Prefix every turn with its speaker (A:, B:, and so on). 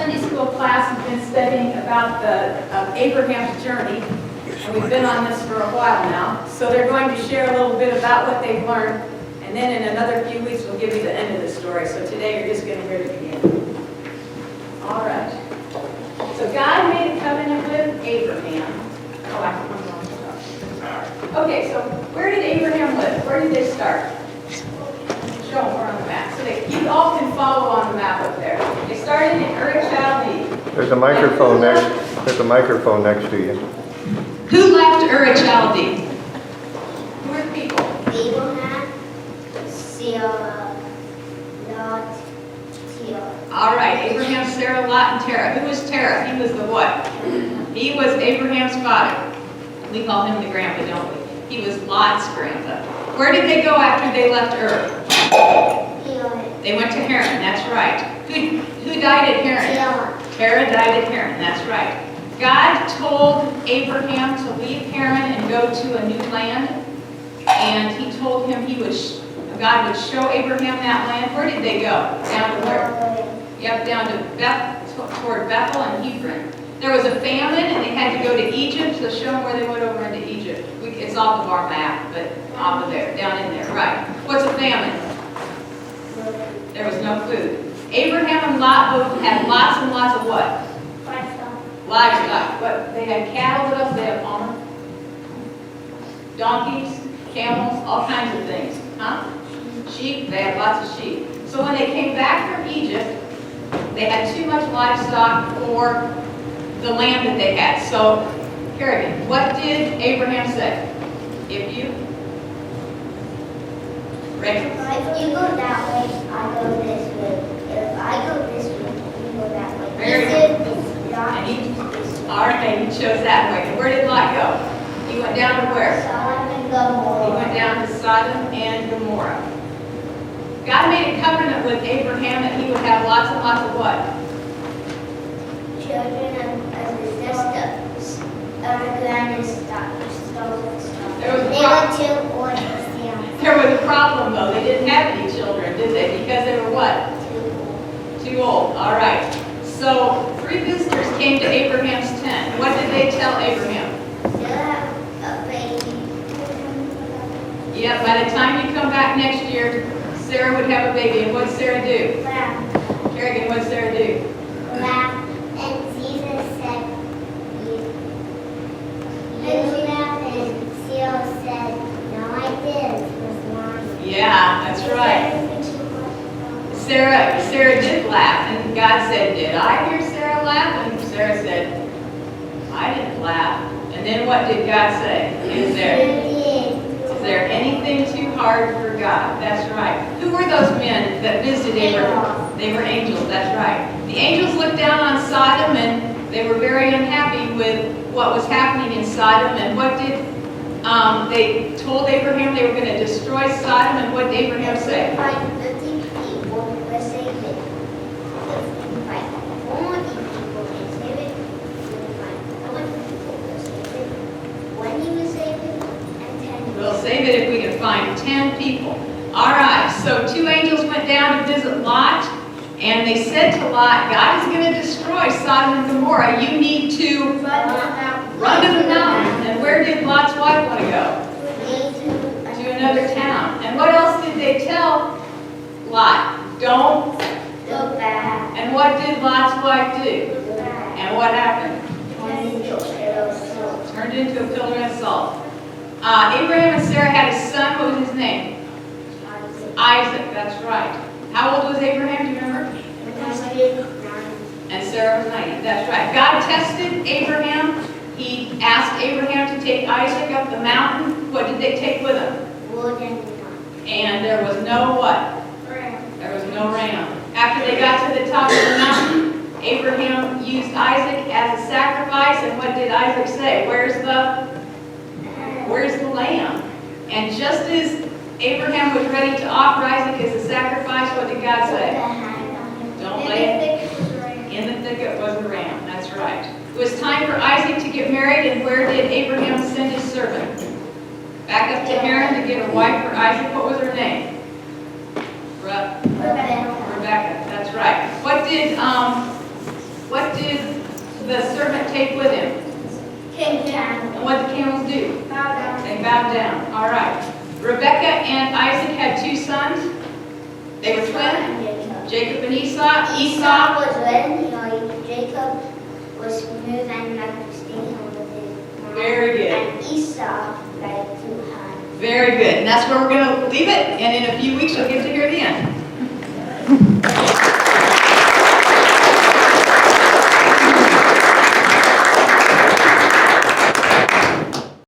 A: Sunday school class has been studying about Abraham's journey, and we've been on this for a while now. So they're going to share a little bit about what they've learned, and then in another few weeks we'll give you the end of the story. So today you're just going to hear the beginning. All right. So God made a covenant with Abraham. Oh, I can Okay, so where did Abraham live? Where did they start? Show them on the map. So you all can follow on the map up there. They started in Ur-Chaldee.
B: There's a microphone next. There's a microphone next to you.
A: Who left Ur-Chaldee? Who are the people?
C: Abraham, Sarah, Lot, Terah.
A: All right, Abraham, Sarah, Lot, and Terah. Who was Terah? He was the what? He was Abraham's father. We call him the grandpa, don't we? He was Lot's grandpa. Where did they go after they left Ur? They went to Haran, that's right. Who died at Haran? Terah died at Haran, that's right. God told Abraham to leave Haran and go to a new land. And he told him God would show Abraham that land. Where did they go? Down to where? Yep, down to toward Bethel and Hebron. There was a famine and they had to go to Egypt, so show them where they went over into Egypt. It's off of our map, but off of there, down in there, right. What's a famine? There was no food. Abraham and Lot both had lots and lots of what? Livestock. What? They had cattle, what else they have, Palmer? Donkeys, camels, all kinds of things. Huh? Sheep, they had lots of sheep. So when they came back from Egypt, they had too much livestock for the land that they had. So, Kerrigan, what did Abraham say? If you Rachel?
C: If you go that way, I go this way. If I go this way, you go that way.
A: Very good. All right, he chose that way. And where did Lot go? He went down to where?
C: Sodom and Gomorrah.
A: He went down to Sodom and Gomorrah. God made a covenant with Abraham that he would have lots and lots of what?
C: Children and sisters.
A: There was a problem though. They didn't have any children, did they? Because they were what? Too old. All right. So 3 visitors came to Abraham's tent. What did they tell Abraham? Yeah, by the time you come back next year, Sarah would have a baby. And what did Sarah do? Kerrigan, what did Sarah do?
C: Laugh. And Jesus said,
A: Yeah, that's right. Sarah did laugh, and God said, did I hear Sarah laugh? And Sarah said, I didn't laugh. And then what did God say? Is there anything too hard for God? That's right. Who were those men that visited Abraham? They were angels, that's right. The angels looked down on Sodom, and they were very unhappy with what was happening in Sodom. And what did they told Abraham they were going to destroy Sodom, and what did Abraham say? We'll save it if we can find 10 people. All right, so 2 angels went down to visit Lot, and they said to Lot, God is going to destroy Sodom and Gomorrah. You need to run to the mountain. And where did Lot's wife want to go? To another town. And what else did they tell Lot? Don't
C: go back.
A: And what did Lot's wife do? And what happened? Turned into a pillar of salt. Abraham and Sarah had a son. What was his name? Isaac, that's right. How old was Abraham, do you remember? And Sarah was 90, that's right. God tested Abraham. He asked Abraham to take Isaac up the mountain. What did they take with them? And there was no what? There was no ram. After they got to the top of the mountain, Abraham used Isaac as a sacrifice. And what did Isaac say? Where's the lamb? And just as Abraham was ready to offer Isaac as a sacrifice, what did God say? Don't lay it. In the thicket was a ram. That's right. It was time for Isaac to get married, and where did Abraham send his servant? Back up to Haran to get a wife for Isaac. What was her name? Rebecca. That's right. What did camels do?
C: Bow down.
A: They bowed down. All right. Rebecca and Isaac had 2 sons. They were twins.
C: And Jacob.
A: Jacob and Esau.
C: Esau was when, Jacob was smooth and like to stay home with his mom.
A: Very good.
C: And Esau like to hunt.
A: Very good. And that's where we're going to leave it. And in a few weeks, you'll get to hear the end.